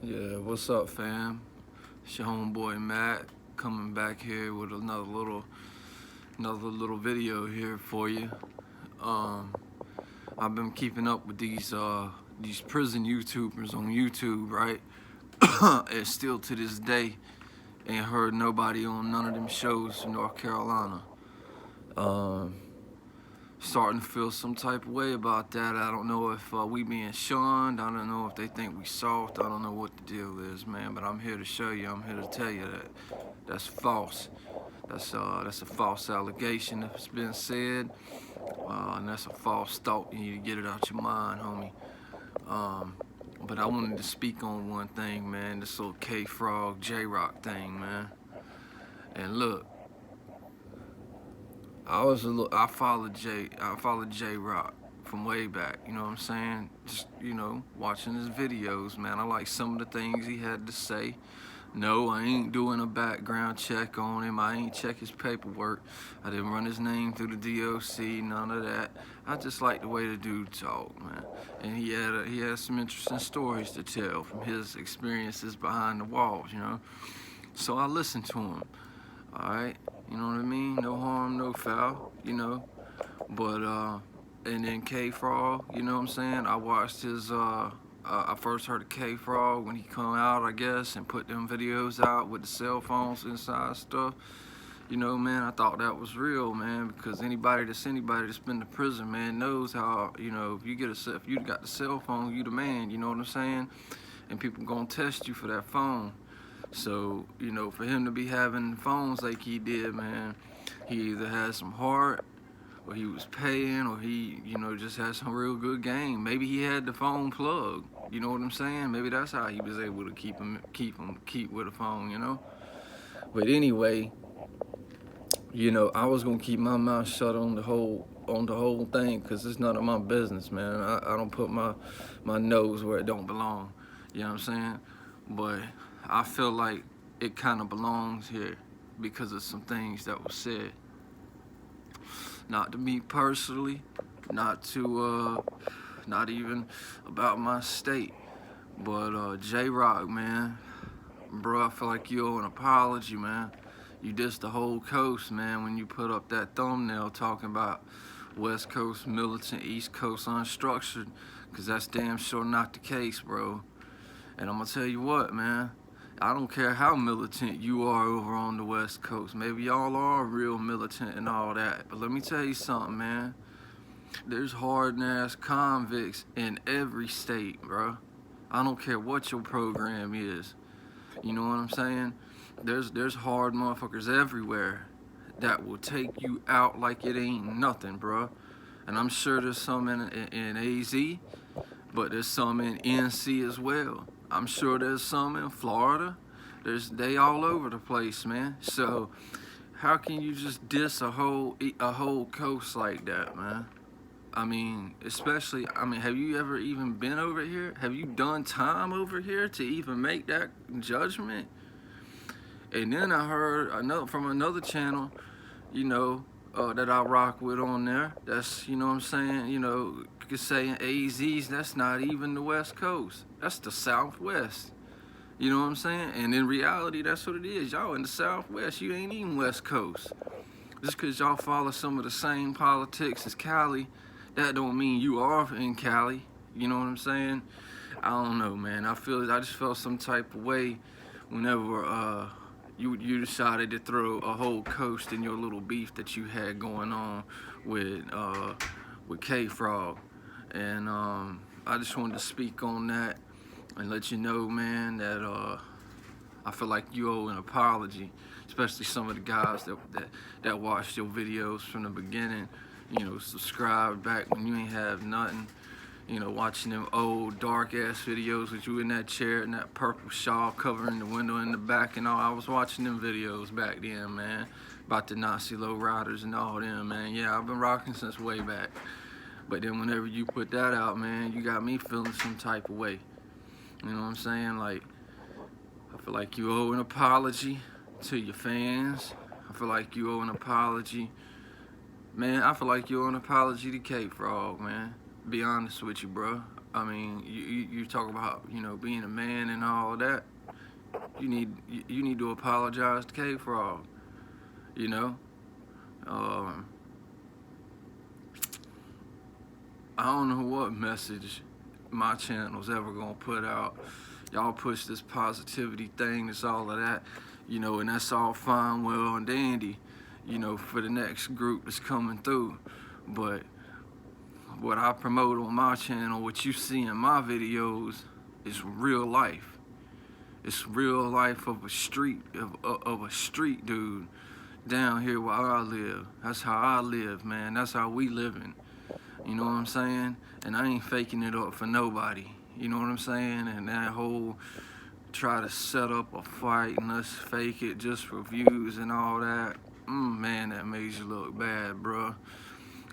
Yeah, what's up, fam? It's your homeboy Matt coming back here with another little video here for you. Um, I've been keeping up with these prison YouTubers on YouTube, right? And still to this day, ain't heard nobody on none of them shows in North Carolina. Um, Starting to feel some type of way about that. I don't know if we being shunned. I don't know if they think we soft. I don't know what the deal is, man. But I'm here to show you. I'm here to tell you that that's false. That's a false allegation that's been said, and that's a false thought. You need to get it out your mind, homie. But I wanted to speak on one thing, man. This little KFROG J-Rock thing, man. And look, I followed J Rock from way back, you know what I'm saying? Just, watching his videos, man. I like some of the things he had to say. No, I ain't doing a background check on him. I ain't check his paperwork. I didn't run his name through the DOC, none of that. I just like the way the dude talk, man. And he had some interesting stories to tell from his experiences behind the walls, So I listened to him. Alright, you know what I mean? No harm, no foul, But and then KFROG, you know what I'm saying? I watched his I first heard of KFROG when he come out, I guess, and put them videos out with the cell phones inside stuff. Man, I thought that was real, man, because anybody that's been to prison, man, knows how, if you got the cell phone, you the man, you know what I'm saying? And people gonna test you for that phone. So, for him to be having phones like he did, man, he either had some heart, or he was paying, or he, just had some real good game. Maybe he had the phone plugged, you know what I'm saying? Maybe that's how he was able to keep with a phone. But anyway, I was gonna keep my mouth shut on the whole thing, because it's none of my business, man. I don't put my nose where it don't belong, you know what I'm saying? But I feel like it kind of belongs here because of some things that were said. Not to me personally, not even about my state, but J-Rock, man, bro, I feel like you owe an apology, man. You dissed the whole coast, man, when you put up that thumbnail talking about West Coast militant, East Coast unstructured, because that's damn sure not the case, bro. And I'm gonna tell you what, man, I don't care how militant you are over on the West Coast. Maybe y'all are real militant and all that, but let me tell you something, man. There's hard-ass convicts in every state, bro. I don't care what your program is. You know what I'm saying? There's hard motherfuckers everywhere that will take you out like it ain't nothing, bro. And I'm sure there's some in AZ, but there's some in NC as well. I'm sure there's some in Florida. They all over the place, man. So how can you just diss a whole coast like that, man? I mean, have you ever even been over here? Have you done time over here to even make that judgment? And then I heard from another channel, that I rock with on there. That's, you know what I'm saying, saying AZs, that's not even the West Coast. That's the Southwest. You know what I'm saying? And in reality, that's what it is. Y'all in the Southwest, you ain't even West Coast. Just because y'all follow some of the same politics as Cali, that don't mean you are in Cali. You know what I'm saying? I don't know, man. I just felt some type of way whenever you decided to throw a whole coast in your little beef that you had going on with KFROG. And I just wanted to speak on that and let you know, man, that I feel like you owe an apology, especially some of the guys that watched your videos from the beginning, subscribed back when you ain't have nothing, watching them old dark ass videos with you in that chair and that purple shawl covering the window in the back and all. I was watching them videos back then, man, about the Nazi low riders and all them, man. Yeah, I've been rocking since way back. But then whenever you put that out, man, you got me feeling some type of way. You know what I'm saying? Like, I feel like you owe an apology to your fans. I feel like you owe an apology. Man, I feel like you owe an apology to KFROG, man. Be honest with you, bro. I mean, you talk about, you know, being a man and all that. You need to apologize to KFROG. You know, um, I don't know what message my channel's ever gonna put out. Y'all push this positivity thing, this all of that, you know, and that's all fine, well, and dandy, you know, for the next group that's coming through. But what I promote on my channel, what you see in my videos, is real life. It's real life of a street of a street dude down here where I live. That's how I live, man. That's how we living. You know what I'm saying? And I ain't faking it up for nobody. You know what I'm saying? And that whole try to set up a fight and let's fake it just for views and all that. Man, that makes you look bad, bruh.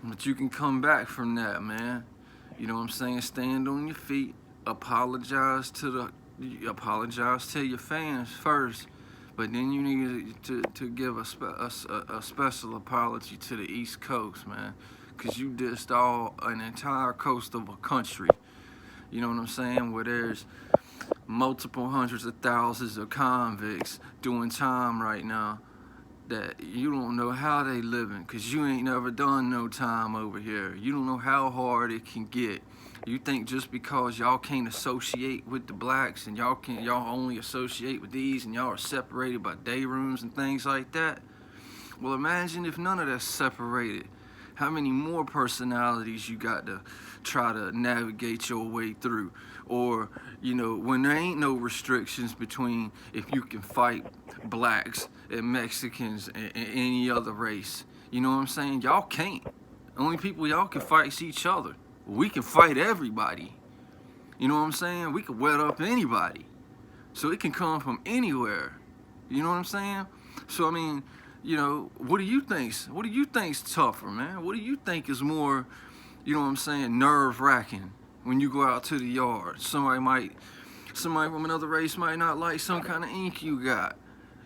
But you can come back from that, man. You know what I'm saying? Stand on your feet. Apologize to your fans first, but then you need to give a special apology to the East Coast, man, because you dissed an entire coast of a country. You know what I'm saying? Where there's multiple hundreds of thousands of convicts doing time right now that you don't know how they living, because you ain't never done no time over here. You don't know how hard it can get. You think just because y'all can't associate with the blacks and y'all only associate with these and y'all are separated by day rooms and things like that? Well, imagine if none of that's separated. How many more personalities you got to try to navigate your way through? Or, you know, when there ain't no restrictions between if you can fight blacks and Mexicans and any other race. You know what I'm saying? Y'all can't. The only people y'all can fight is each other. We can fight everybody. You know what I'm saying? We can wet up anybody. So it can come from anywhere. You know what I'm saying? So I mean, you know, what do you think's tougher, man? What do you think is more, you know what I'm saying, nerve-wracking when you go out to the yard? Somebody from another race might not like some kind of ink you got.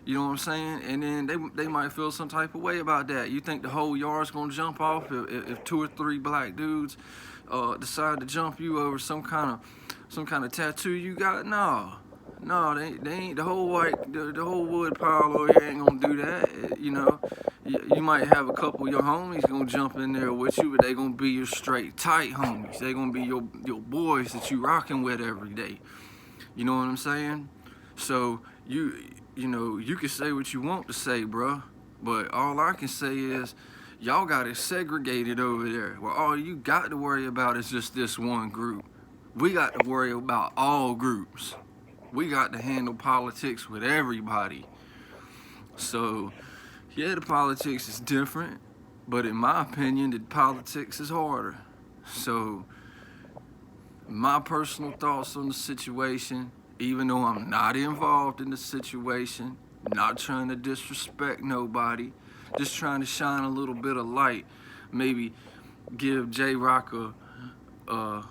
You know what I'm saying? And then they might feel some type of way about that. You think the whole yard's gonna jump off if 2 or 3 black dudes decide to jump you over some kind of tattoo you got? No, they ain't. The whole wood pile over here ain't gonna do that. You know, you might have a couple of your homies gonna jump in there with you, but they gonna be your straight tight homies. They gonna be your boys that you rocking with every day. You know what I'm saying? So you know, you can say what you want to say, bruh, but all I can say is y'all got it segregated over there, where all you got to worry about is just this one group. We got to worry about all groups. We got to handle politics with everybody. So, yeah, the politics is different, but in my opinion, the politics is harder. So, my personal thoughts on the situation, even though I'm not involved in the situation, not trying to disrespect nobody, just trying to shine a little bit of light, maybe give J-Rock a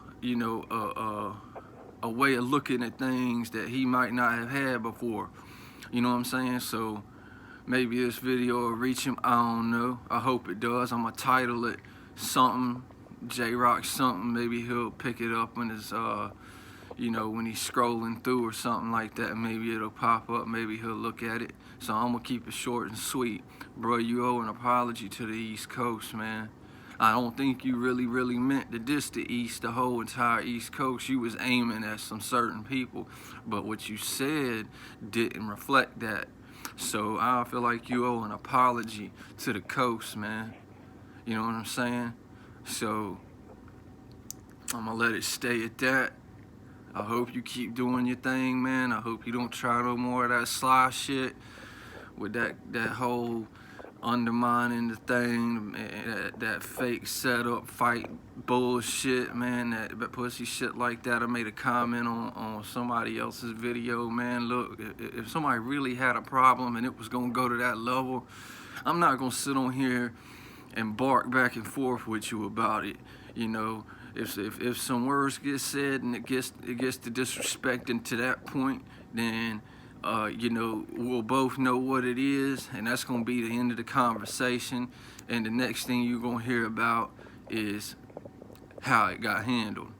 way of looking at things that he might not have had before. You know what I'm saying? So maybe this video will reach him. I don't know. I hope it does. I'm gonna title it something, J-Rock something. Maybe he'll pick it up when his you know, when he's scrolling through or something like that. Maybe it'll pop up. Maybe he'll look at it. So I'm gonna keep it short and sweet. Bro, you owe an apology to the East Coast, man. I don't think you really meant to diss the East, the whole entire East Coast. You was aiming at some certain people, but what you said didn't reflect that. So I feel like you owe an apology to the coast, man. You know what I'm saying? So I'm gonna let it stay at that. I hope you keep doing your thing, man. I hope you don't try no more of that sly shit with that whole undermining the thing, that fake setup fight bullshit, man, that pussy shit like that. I made a comment on somebody else's video, man. Look, if somebody really had a problem and it was gonna go to that level, I'm not gonna sit on here and bark back and forth with you about it. You know, if some words get said and it gets to disrespecting to that point, then you know, we'll both know what it is, and that's gonna be the end of the conversation. And the next thing you're gonna hear about is how it got handled.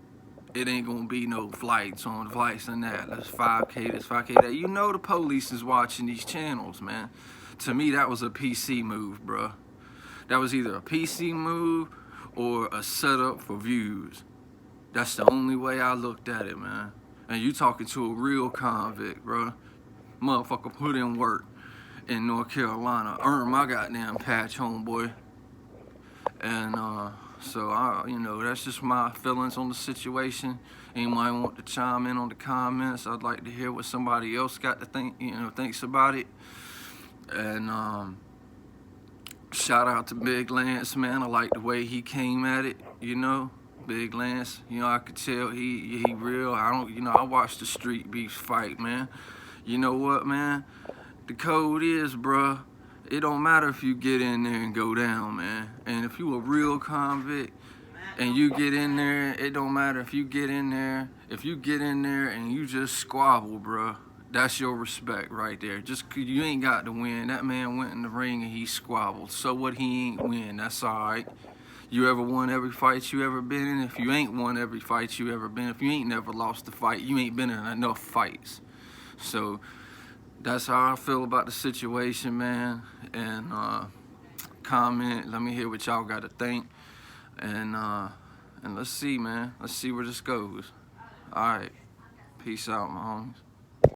it ain't gonna be no flights on flights and that. That's 5K, that's 5K that. You know the police is watching these channels, man. To me, that was a PC move, bruh. That was either a PC move or a setup for views. That's the only way I looked at it, man. And you talking to a real convict, bruh. Motherfucker put in work in North Carolina. Earned my goddamn patch, homeboy. And so you know, that's just my feelings on the situation. Anybody want to chime in on the comments? I'd like to hear what somebody else got to think, thinks about it. And shout out to Big Lance, man. I like the way he came at it, Big Lance, I could tell he real. I watched the street beefs fight, man. You know what, man? The code is, bruh, it don't matter if you get in there and go down, man. And if you a real convict and you get in there, it don't matter if you get in there. If you get in there and you just squabble, bruh, that's your respect right there. Just 'cause you ain't got to win. That man went in the ring and he squabbled. So what, he ain't win. That's all right. You ever won every fight you ever been in? If you ain't won every fight you ever been, if you ain't never lost a fight, you ain't been in enough fights. So that's how I feel about the situation, man. And comment, let me hear what y'all got to think. And let's see, man. Let's see where this goes. All right. Peace out, my homies.